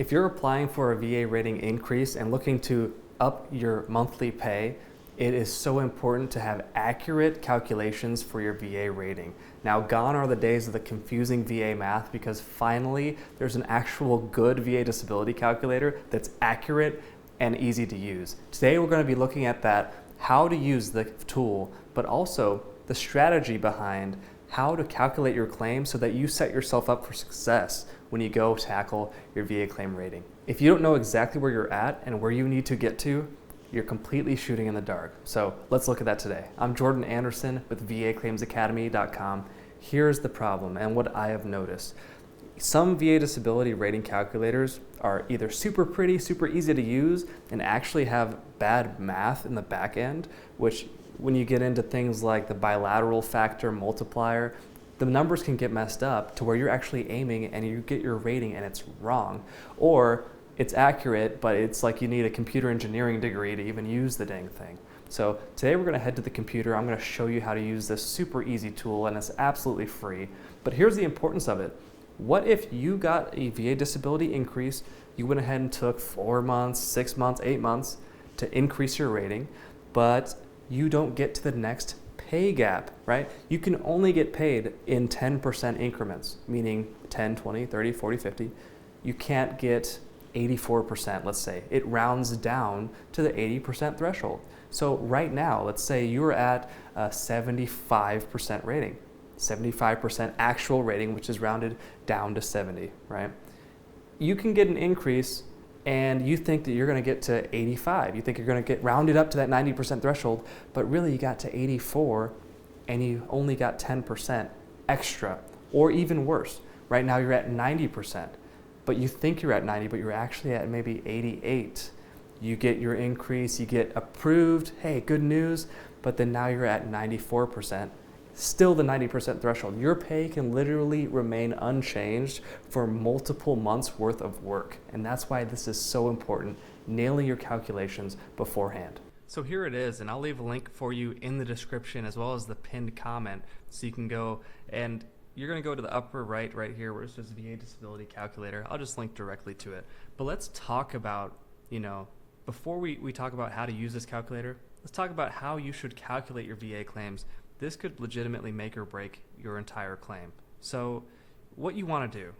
If you're applying for a VA rating increase and looking to up your monthly pay, it is so important to have accurate calculations for your VA rating. Now, gone are the days of the confusing VA math, because finally there's an actual good VA disability calculator that's accurate and easy to use. Today we're going to be looking at that, how to use the tool, but also the strategy behind how to calculate your claim so that you set yourself up for success when you go tackle your VA claim rating. If you don't know exactly where you're at and where you need to get to, you're completely shooting in the dark. So let's look at that today. I'm Jordan Anderson with VAClaimsAcademy.com. Here's the problem and what I have noticed. Some VA disability rating calculators are either super pretty, super easy to use, and actually have bad math in the back end, which when you get into things like the bilateral factor multiplier, the numbers can get messed up to where you're actually aiming and you get your rating and it's wrong. Or it's accurate, but it's like you need a computer engineering degree to even use the dang thing. So today we're going to head to the computer. I'm going to show you how to use this super easy tool, and it's absolutely free. But here's the importance of it. What if you got a VA disability increase, you went ahead and took 4 months, 6 months, 8 months to increase your rating, but you don't get to the next pay gap, right? You can only get paid in 10% increments, meaning 10, 20, 30, 40, 50. You can't get 84%, let's say. It rounds down to the 80% threshold. So right now, let's say you're at a 75% rating, 75% actual rating, which is rounded down to 70, right? You can get an increase and you think that you're going to get to 85. You think you're going to get rounded up to that 90% threshold, but really you got to 84 and you only got 10% extra, or even worse. Right now you're at 90%, but you think you're at 90, but you're actually at maybe 88. You get your increase, you get approved, hey, good news, but then now you're at 94%. Still the 90% threshold. Your pay can literally remain unchanged for multiple months worth of work. And that's why this is so important, nailing your calculations beforehand. So here it is, and I'll leave a link for you in the description as well as the pinned comment, so you can go and you're going to go to the upper right here where it says VA Disability Calculator. I'll just link directly to it. But let's talk about, before we talk about how to use this calculator, let's talk about how you should calculate your VA claims. This could legitimately make or break your entire claim. So what you want to do,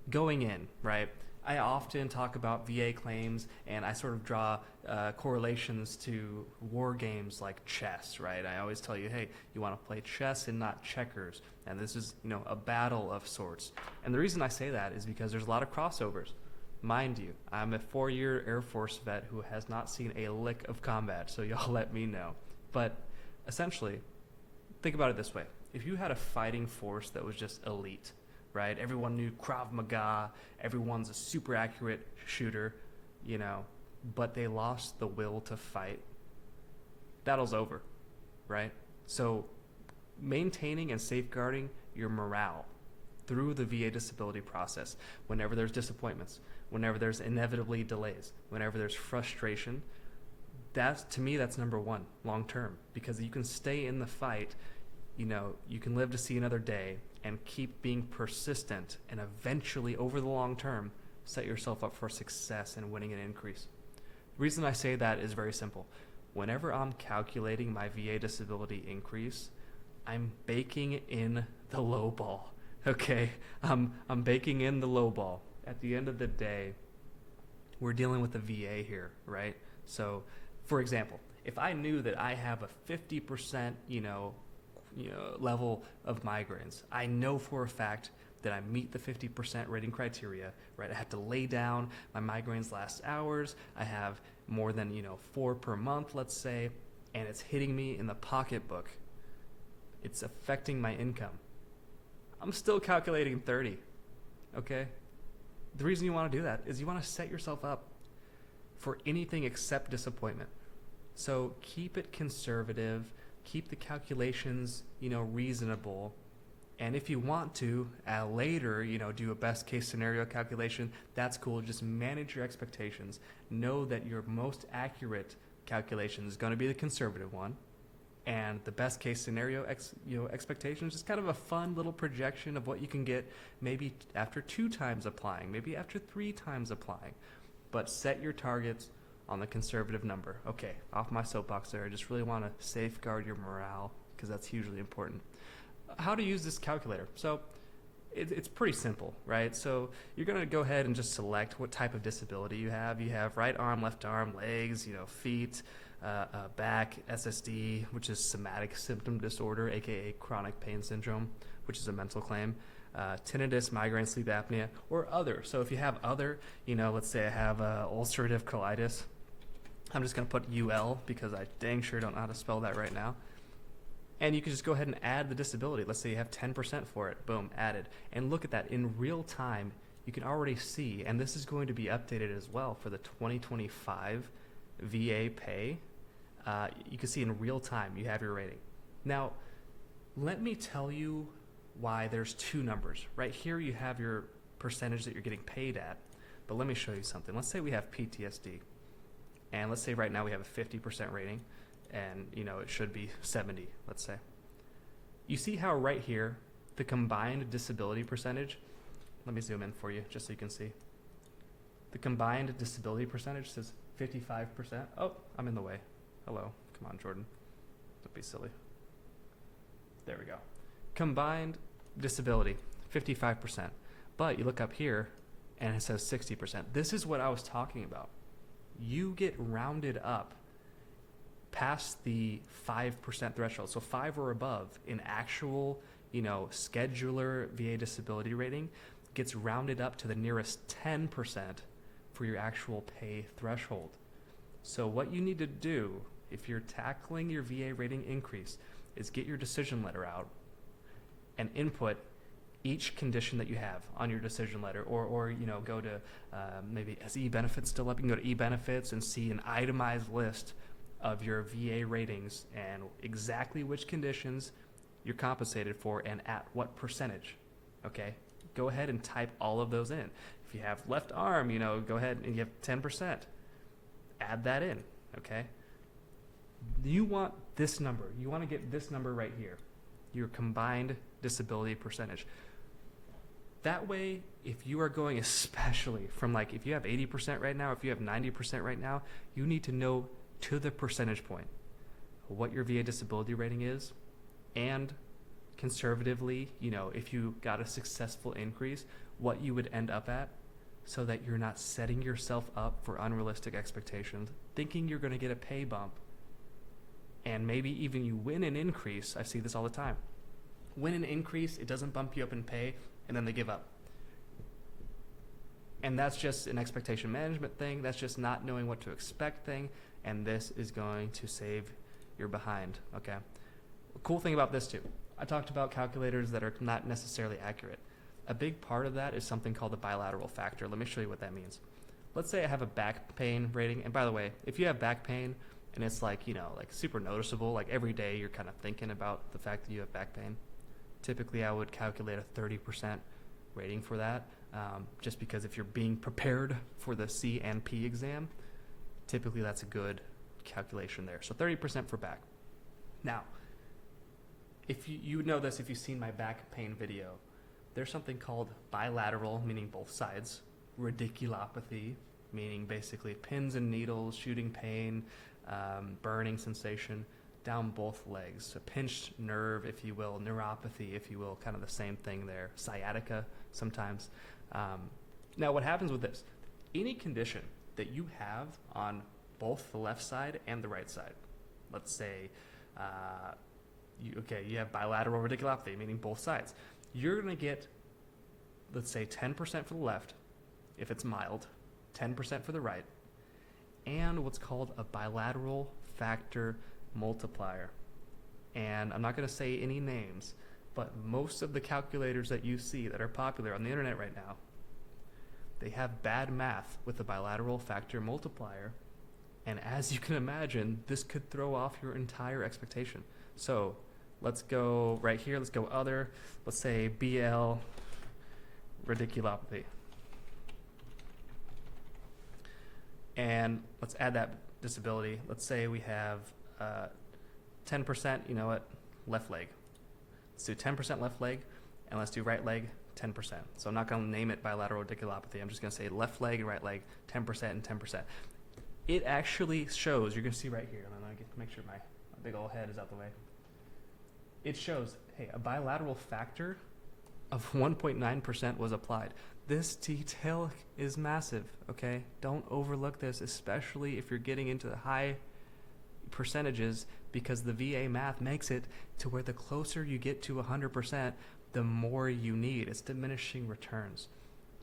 going in, right? I often talk about VA claims and I sort of draw correlations to war games like chess, right? I always tell you, hey, you want to play chess and not checkers. And this is, a battle of sorts. And the reason I say that is because there's a lot of crossovers. Mind you, I'm a 4-year Air Force vet who has not seen a lick of combat, so y'all let me know. But essentially, think about it this way. If you had a fighting force that was just elite, right? Everyone knew Krav Maga, everyone's a super accurate shooter, but they lost the will to fight. Battle's over, right? So maintaining and safeguarding your morale through the VA disability process, whenever there's disappointments, whenever there's inevitably delays, whenever there's frustration, to me, that's number one, long term, because you can stay in the fight, you can live to see another day and keep being persistent, and eventually, over the long term, set yourself up for success and winning an increase. The reason I say that is very simple. Whenever I'm calculating my VA disability increase, I'm baking in the low ball, okay? I'm baking in the low ball. At the end of the day, we're dealing with the VA here, right? So, for example, if I knew that I have a 50%, level of migraines, I know for a fact that I meet the 50% rating criteria, right? I have to lay down, my migraines last hours, I have more than, 4 per month, let's say, and it's hitting me in the pocketbook. It's affecting my income. I'm still calculating 30, okay? The reason you want to do that is you want to set yourself up for anything except disappointment. So keep it conservative, keep the calculations, reasonable. And if you want to, later, do a best case scenario calculation, that's cool. Just manage your expectations. Know that your most accurate calculation is going to be the conservative one. And the best case scenario expectations is kind of a fun little projection of what you can get maybe after 2 times applying, maybe after 3 times applying. But set your targets on the conservative number. Okay, off my soapbox there. I just really want to safeguard your morale because that's hugely important. How to use this calculator. So it's pretty simple, right? So you're going to go ahead and just select what type of disability you have. You have right arm, left arm, legs, feet, back, SSD, which is somatic symptom disorder, aka chronic pain syndrome, which is a mental claim, tinnitus, migraine, sleep apnea, or other. So if you have other, let's say I have ulcerative colitis, I'm just going to put UL because I dang sure don't know how to spell that right now. And you can just go ahead and add the disability. Let's say you have 10% for it. Boom, added. And look at that. In real time, you can already see, and this is going to be updated as well for the 2025 VA pay. You can see in real time you have your rating. Now, let me tell you why there's 2 numbers. Right here you have your percentage that you're getting paid at. But let me show you something. Let's say we have PTSD. And let's say right now we have a 50% rating. And it should be 70, let's say. You see how right here the combined disability percentage, let me zoom in for you just so you can see. The combined disability percentage says 55%. Oh, I'm in the way. Hello. Come on, Jordan. Don't be silly. There we go. Combined disability, 55%. But you look up here and it says 60%. This is what I was talking about. You get rounded up past the 5% threshold, so 5 or above in actual, scheduler VA disability rating gets rounded up to the nearest 10% for your actual pay threshold. So what you need to do if you're tackling your VA rating increase is get your decision letter out and input each condition that you have on your decision letter, or go to maybe is e-benefits still up? You can go to e-benefits and see an itemized list of your VA ratings and exactly which conditions you're compensated for and at what percentage. Okay, go ahead and type all of those in. If you have left arm, go ahead and you have 10%. Add that in. Okay, you want this number. You want to get this number right here, your combined disability percentage. That way, if you are going, especially from if you have 80% right now, if you have 90% right now, you need to know to the percentage point what your VA disability rating is, and conservatively, if you got a successful increase, what you would end up at, so that you're not setting yourself up for unrealistic expectations, thinking you're going to get a pay bump, and maybe even you win an increase. I see this all the time. Win an increase, it doesn't bump you up in pay, and then they give up. And that's just an expectation management thing. That's just not knowing what to expect thing. And this is going to save your behind, okay? The cool thing about this too, I talked about calculators that are not necessarily accurate. A big part of that is something called the bilateral factor. Let me show you what that means. Let's say I have a back pain rating. And by the way, if you have back pain and it's super noticeable, every day you're kind of thinking about the fact that you have back pain, typically I would calculate a 30% rating for that, just because if you're being prepared for the C and P exam, typically that's a good calculation there. So 30% for back. Now, if you know this, if you've seen my back pain video, there's something called bilateral, meaning both sides, radiculopathy, meaning basically pins and needles, shooting pain, burning sensation down both legs, a pinched nerve, if you will, neuropathy, if you will, kind of the same thing there, sciatica sometimes. Now, what happens with this? Any condition that you have on both the left side and the right side, let's say you have bilateral radiculopathy, meaning both sides, you're going to get, let's say, 10% for the left, if it's mild, 10% for the right, and what's called a bilateral factor multiplier. And I'm not going to say any names, but most of the calculators that you see that are popular on the internet right now, they have bad math with the bilateral factor multiplier. And as you can imagine, this could throw off your entire expectation. So let's go right here. Let's go other. Let's say BL radiculopathy. And let's add that disability. Let's say we have 10%, you know what, left leg. Let's do 10% left leg, and let's do right leg 10%. So I'm not going to name it bilateral radiculopathy. I'm just going to say left leg and right leg 10% and 10%. It actually shows, you're going to see right here, I'm going to make sure my big old head is out the way. It shows, hey, a bilateral factor of 1.9% was applied. This detail is massive, okay? Don't overlook this, especially if you're getting into the high percentages, because the VA math makes it to where the closer you get to 100%, the more you need. It's diminishing returns,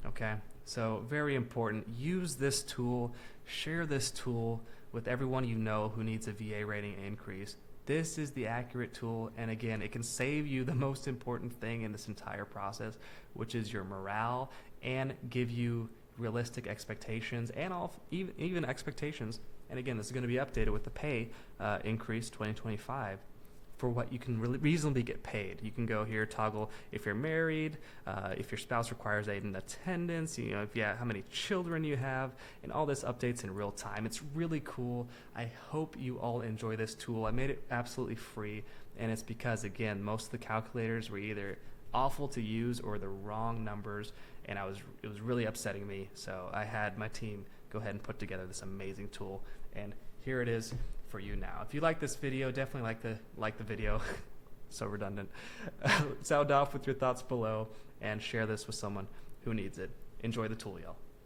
okay? So very important. Use this tool, share this tool with everyone you know who needs a VA rating increase. This is the accurate tool, and again, it can save you the most important thing in this entire process, which is your morale, and give you realistic expectations and even expectations. And again, this is going to be updated with the pay increase 2025 for what you can really reasonably get paid. You can go here, toggle if you're married, if your spouse requires an attendance, you know, if you have, how many children you have, and all this updates in real time. It's really cool. I hope you all enjoy this tool. I made it absolutely free, and it's because, again, most of the calculators were either awful to use or the wrong numbers, and it was really upsetting me. So I had my team go ahead and put together this amazing tool, and here it is for you now. If you like this video, definitely like the video. So redundant. Sound off with your thoughts below and share this with someone who needs it. Enjoy the tool, y'all.